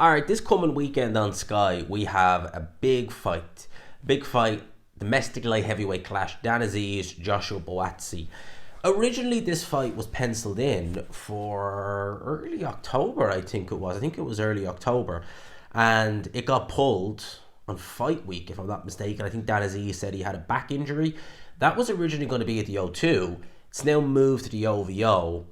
All right, this coming weekend on Sky, we have a big fight. Big fight, domestic light heavyweight clash. Dan Azeez, Joshua Buatsi. Originally, this fight was penciled in for early October, I think it was. I think it was early October. And it got pulled on fight week, if I'm not mistaken. I think Dan Azeez said he had a back injury. That was originally going to be at the O2. It's now moved to the OVO,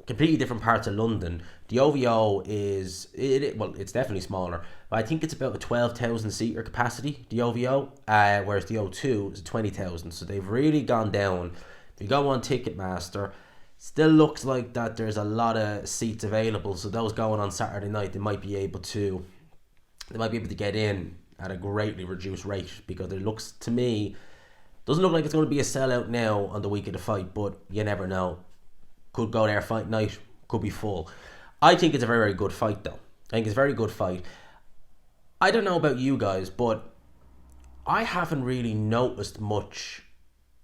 completely different parts of London. The OVO is well, it's definitely smaller, but I think it's about a 12,000 seater capacity. The OVO, whereas the O2 is 20,000. So they've really gone down. If you go on Ticketmaster, still looks like that there's a lot of seats available. So those going on Saturday night, they might be able to get in at a greatly reduced rate, because it looks to me, doesn't look like it's going to be a sellout now on the week of the fight, but you never know. Could go there fight night, could be full. I think it's a very, very good fight though. I think it's a very good fight. I don't know about you guys, but I haven't really noticed much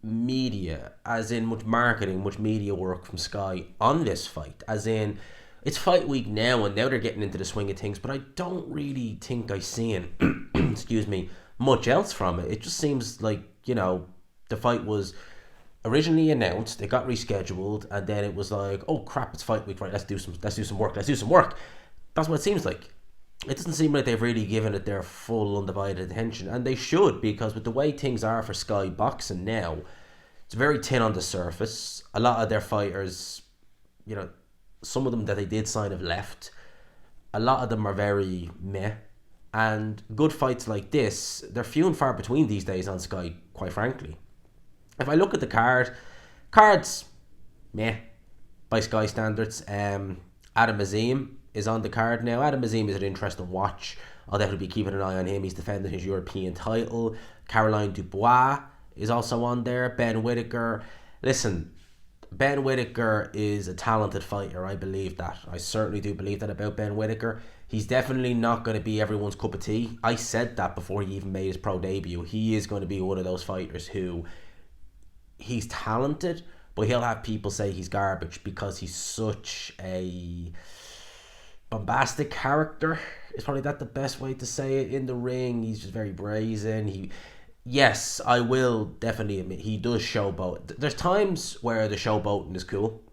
media, as in much marketing, much media work from Sky on this fight. As in, it's fight week now, and now they're getting into the swing of things, but I don't really think I seen, excuse me, much else from it. It just seems like, the fight was originally announced, it got rescheduled, and then it was like, oh crap, it's fight week, right? Let's do some work. That's what it seems like. It doesn't seem like they've really given it their full undivided attention, and they should, because with the way things are for Sky Boxing now, it's very thin on the surface. A lot of their fighters, some of them that they did sign have left. A lot of them are very meh. And good fights like this, they're few and far between these days on Sky, quite frankly. If I look at the cards, meh, by Sky standards. Adam Azeez is on the card now. Adam Azeez is an interesting watch. I'll definitely be keeping an eye on him. He's defending his European title. Caroline Dubois is also on there. Ben Whittaker. Listen, Ben Whittaker is a talented fighter. I believe that. I certainly do believe that about Ben Whittaker. He's definitely not going to be everyone's cup of tea. I said that before he even made his pro debut. He is going to be one of those fighters who, he's talented, but he'll have people say he's garbage because he's such a bombastic character. Is probably that the best way to say it. In the ring, he's just very brazen. Yes, I will definitely admit he does showboat. There's times where the showboating is cool,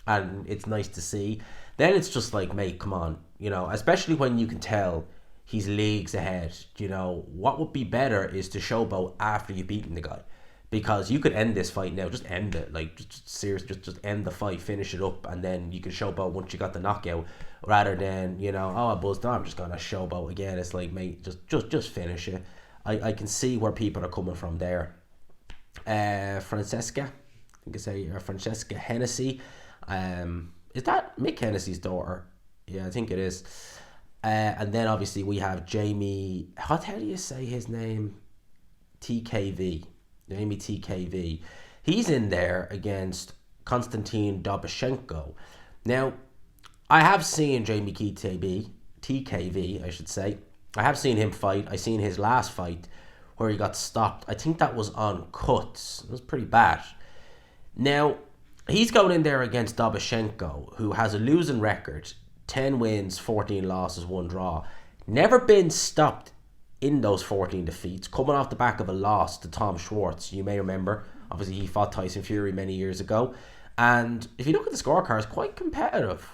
and it's nice to see. Then it's just like, mate, come on, especially when you can tell he's leagues ahead. What would be better is to showboat after you've beaten the guy, because you could end this fight now. Just end it, like just end the fight, finish it up, and then you can showboat once you got the knockout, rather than I buzzed on, I'm just gonna showboat again. It's like, mate, just finish it. I can see where people are coming from there. Francesca, I think Francesca Hennessy. Is that Mick Hennessy's daughter? Yeah, I think it is. And then obviously we have Jamie. How do you say his name? TKV. Jamie TKV. He's in there against Konstantin Doboshenko. Now, I have seen Jamie TKV, I should say. I have seen him fight. I seen his last fight where he got stopped. I think that was on cuts. It was pretty bad. Now, he's going in there against Doboshenko, who has a losing record. 10 wins, 14 losses, 1 draw. Never been stopped in those 14 defeats, coming off the back of a loss to Tom Schwartz. You may remember. Obviously, he fought Tyson Fury many years ago. And if you look at the scorecards, quite competitive.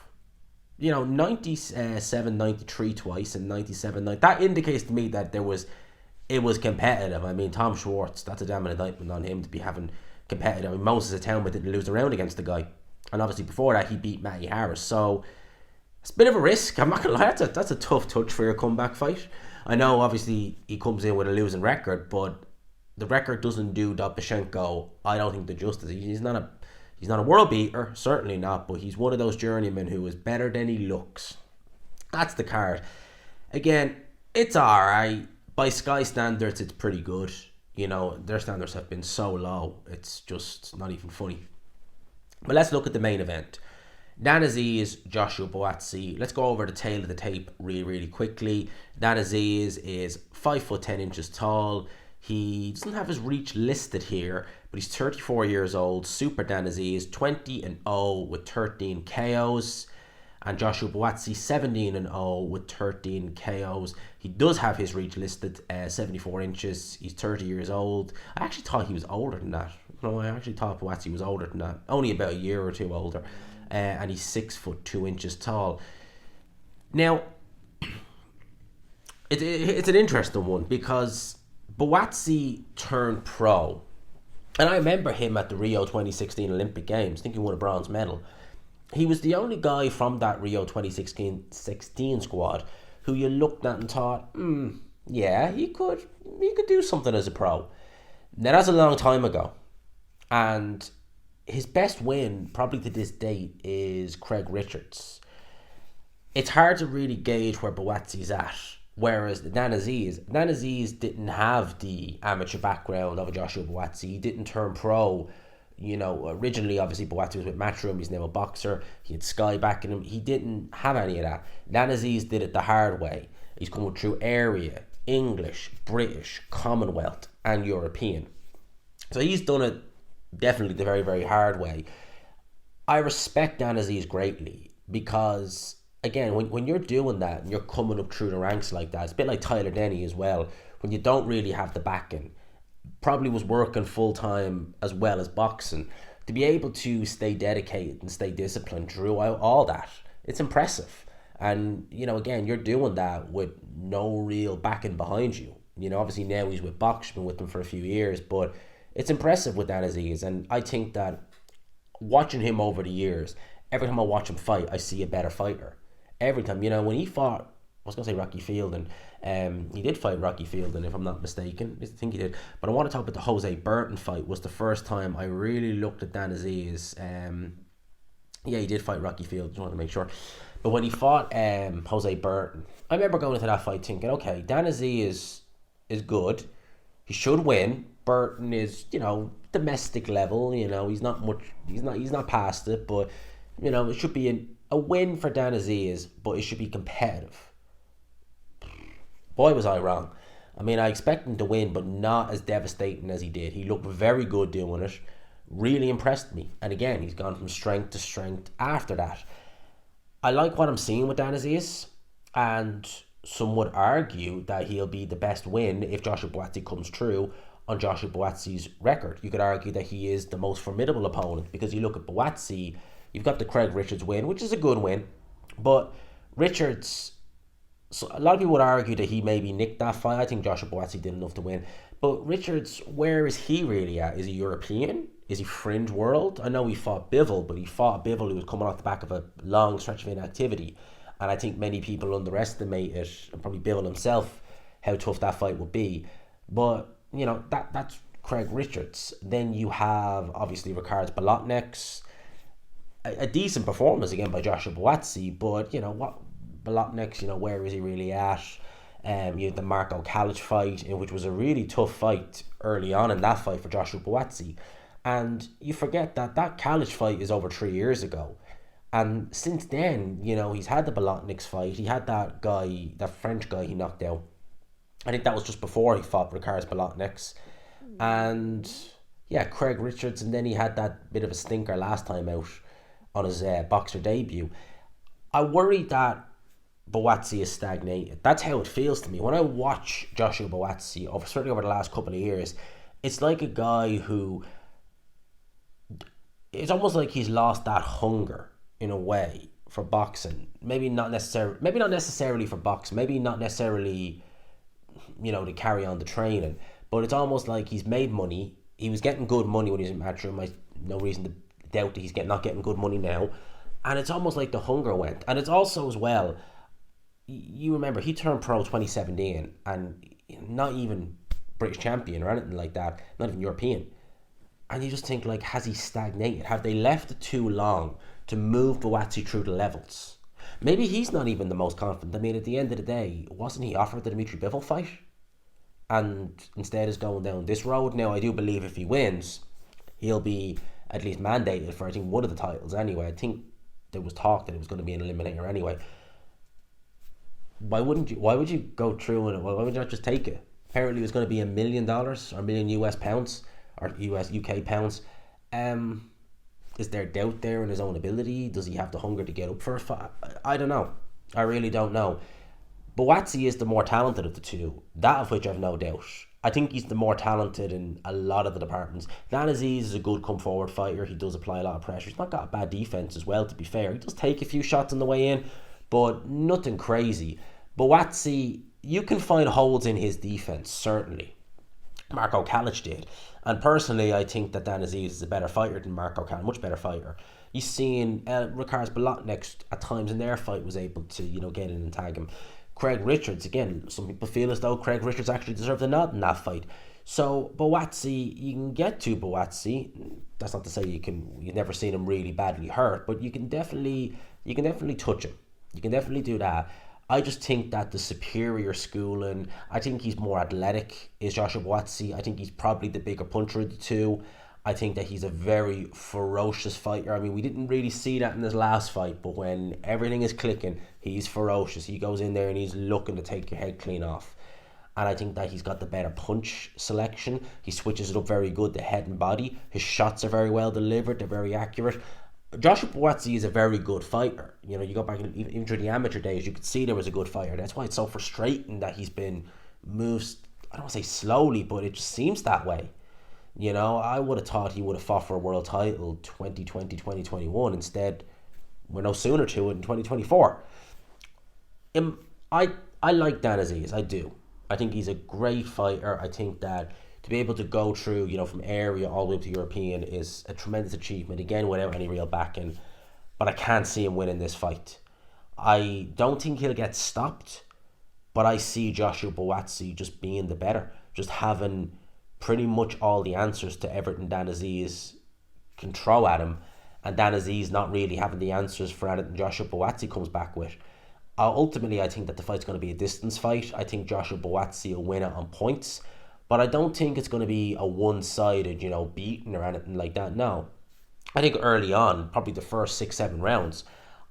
97-93 twice and 97-9. That indicates to me that it was competitive. I mean, Tom Schwartz, that's a damn indictment on him to be having competitive. I mean, Moses Atouma didn't lose a round against the guy. And obviously before that, he beat Matty Harris. So it's a bit of a risk. I'm not going to lie. That's a tough touch for your comeback fight. I know, obviously, he comes in with a losing record, but the record doesn't do Doboshenko, I don't think, the justice. He's not a world beater, certainly not, but he's one of those journeymen who is better than he looks. That's the card. Again, it's alright. By Sky standards, it's pretty good. Their standards have been so low, it's just not even funny. But let's look at the main event. Dan Azeez, Joshua Buatsi. Let's go over the tail of the tape really, really quickly. Dan Azeez is 5'10" tall. He doesn't have his reach listed here, but he's 34 years old. Super Dan Azeez, 20-0 with 13 KOs. and Joshua Buatsi 17-0 with 13 KOs. He does have his reach listed 74 inches. He's 30 years old. I actually thought he was older than that. No, I actually thought Buatsi was older than that. Only about a year or two older. And he's 6'2" tall. Now, it's an interesting one because Buatsi turned pro. And I remember him at the Rio 2016 Olympic Games. I think he won a bronze medal. He was the only guy from that Rio 2016 squad who you looked at and thought, yeah, he could do something as a pro. Now, that's a long time ago. And his best win, probably to this date, is Craig Richards. It's hard to really gauge where Buatsi's at. Whereas Azeez didn't have the amateur background of a Joshua Buatsi. He didn't turn pro. Originally, obviously, Buatsi was with Matchroom. He's now a boxer. He had Sky backing him. He didn't have any of that. Azeez did it the hard way. He's coming through area, English, British, Commonwealth, and European. So he's done it definitely the very, very hard way. I respect Azeez greatly because, again, when you're doing that and you're coming up through the ranks like that, it's a bit like Tyler Denny as well. When you don't really have the backing, probably was working full time as well as boxing, to be able to stay dedicated and stay disciplined throughout all that, it's impressive. And again, you're doing that with no real backing behind you. Obviously now he's with Box, been with them for a few years, but it's impressive with Azeez. And I think that watching him over the years, every time I watch him fight, I see a better fighter. Every time, when he fought, I was going to say Rocky Fielding, he did fight Rocky Fielding, if I'm not mistaken. I think he did. But I want to talk about the Jose Burton fight. Was the first time I really looked at Azeez. Yeah, he did fight Rocky Fielding, just want to make sure. But when he fought Jose Burton, I remember going into that fight thinking, okay, Azeez is good. He should win. Burton is, domestic level. He's not much. He's not past it, but it should be a win for Azeez, but it should be competitive. Boy, was I wrong. I mean, I expected him to win, but not as devastating as he did. He looked very good doing it. Really impressed me. And again, he's gone from strength to strength after that. I like what I'm seeing with Azeez, and some would argue that he'll be the best win if Joshua Buatsi comes through on Joshua Buatsi's record. You could argue that he is the most formidable opponent because you look at Buatsi, you've got the Craig Richards win, which is a good win, but Richards, so a lot of people would argue that he maybe nicked that fight. I think Joshua Buatsi did enough to win. But Richards, where is he really at? Is he European? Is he fringe world? I know he fought Bivol, but he fought Bivol who was coming off the back of a long stretch of inactivity. And I think many people underestimated, and probably Bivol himself, how tough that fight would be. But, that's Craig Richards. Then you have, obviously, Ricards Bolotniks. A decent performance again by Joshua Buatsi, but what Bolotniks, where is he really at? You had the Marco Kalic fight, which was a really tough fight early on in that fight for Joshua Buatsi, and you forget that Kalic fight is over 3 years ago, and since then, he's had the Bolotniks fight. He had that French guy he knocked out. I think that was just before he fought Ricards Bolotniks, and yeah, Craig Richards, and then he had that bit of a stinker last time out on his boxer debut. I worry that Buatsi is stagnated. That's how it feels to me. When I watch Joshua Buatsi, certainly over the last couple of years, it's like a guy who, it's almost like he's lost that hunger in a way for boxing. Maybe not necessarily for boxing. Maybe not necessarily, to carry on the training. But it's almost like he's made money. He was getting good money when he was in Matchroom. No reason to doubt that he's not getting good money now. And it's almost like the hunger went. And it's also as well, you remember, he turned pro 2017 and not even British champion or anything like that, not even European. And you just think, like, has he stagnated? Have they left it too long to move Buatsi through the levels? Maybe he's not even the most confident. I mean, at the end of the day, wasn't he offered the Dimitri Bivol fight? And instead is going down this road. Now, I do believe if he wins, he'll be at least mandated for, I think, one of the titles anyway. I think there was talk that it was going to be an eliminator anyway. Why would you go through and why would you not just take it? Apparently it was going to be $1 million or $1 million US pounds or UK pounds. Is there doubt there in his own ability? Does he have the hunger to get up for a fight? I don't know. I really don't know. Buatsi is the more talented of the two, that of which I've no doubt. I think he's the more talented in a lot of the departments. Dan Azeez is a good come forward fighter. He does apply a lot of pressure. He's not got a bad defense as well, to be fair. He does take a few shots on the way in, but nothing crazy. Buatsi, you can find holes in his defense, certainly. Marco Kalic did. And personally, I think that Dan Azeez is a better fighter than Marco Kalic, much better fighter. You've seen Ricards Bolotnick at times in their fight was able to, get in and tag him. Craig Richards, again, some people feel as though Craig Richards actually deserved a nod in that fight. So Buatsi, you can get to Buatsi. That's not to say you've never seen him really badly hurt, but you can definitely touch him. You can definitely do that. I just think that the superior schooling, I think he's more athletic, is Joshua Buatsi. I think he's probably the bigger puncher of the two. I think that he's a very ferocious fighter. I mean, we didn't really see that in his last fight, but when everything is clicking, he's ferocious. He goes in there and he's looking to take your head clean off. And I think that he's got the better punch selection. He switches it up very good, the head and body. His shots are very well delivered. They're very accurate. Joshua Buatsi is a very good fighter. You go back, even through the amateur days, you could see there was a good fighter. That's why it's so frustrating that he's been moved, I don't want to say slowly, but it just seems that way. I would have thought he would have fought for a world title 2020, 2021. Instead, we're no sooner to it in 2024. I like Dan Azeez, I do. I think he's a great fighter. I think that to be able to go through, from area all the way up to European is a tremendous achievement, again, without any real backing. But I can't see him winning this fight. I don't think he'll get stopped, but I see Joshua Buatsi just being the better, just having pretty much all the answers to everything Dan Azeez can throw at him, and Dan Azeez not really having the answers for anything Joshua Buatsi comes back with. Ultimately, I think that the fight's going to be a distance fight. I think Joshua Buatsi will win it on points, but I don't think it's going to be a one-sided, beating or anything like that. No. I think early on, probably the first 6-7 rounds,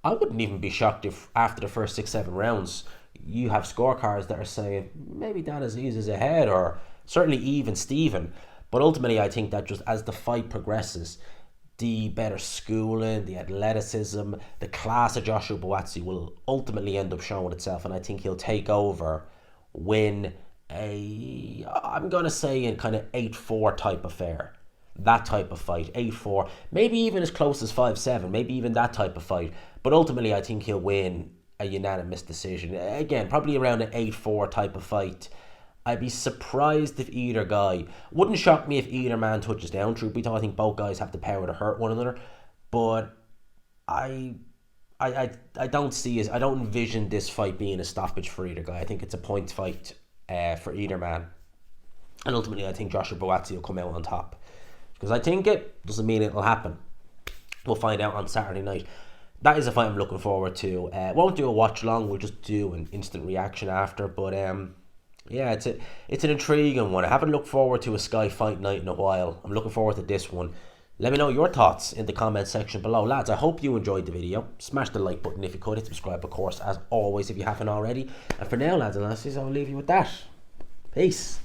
I wouldn't even be shocked if after the first 6-7 rounds, you have scorecards that are saying maybe Dan Azeez is ahead, or certainly even Steven. But ultimately, I think that just as the fight progresses, the better schooling, the athleticism, the class of Joshua Buatsi will ultimately end up showing itself, and I think he'll take over, win I'm going to say in kind of 8-4 type affair. That type of fight, 8-4, maybe even as close as 5-7, maybe even that type of fight. But ultimately, I think he'll win a unanimous decision. Again, probably around an 8-4 type of fight. I'd be surprised if either guy, wouldn't shock me if either man touches down, truth be told. I think both guys have the power to hurt one another, but I don't I don't envision this fight being a stoppage for either guy. I think it's a point fight for either man, and ultimately I think Joshua Buatsi will come out on top, because I think it doesn't mean it'll happen. We'll find out on Saturday night. That is a fight I'm looking forward to. Won't do a watch long, we'll just do an instant reaction after, but yeah, it's an intriguing one. I haven't looked forward to a Sky Fight Night in a while. I'm looking forward to this one. Let me know your thoughts in the comment section below. Lads, I hope you enjoyed the video. Smash the like button if you could. Hit subscribe, of course, as always, if you haven't already. And for now, lads and lasses, I'll leave you with that. Peace.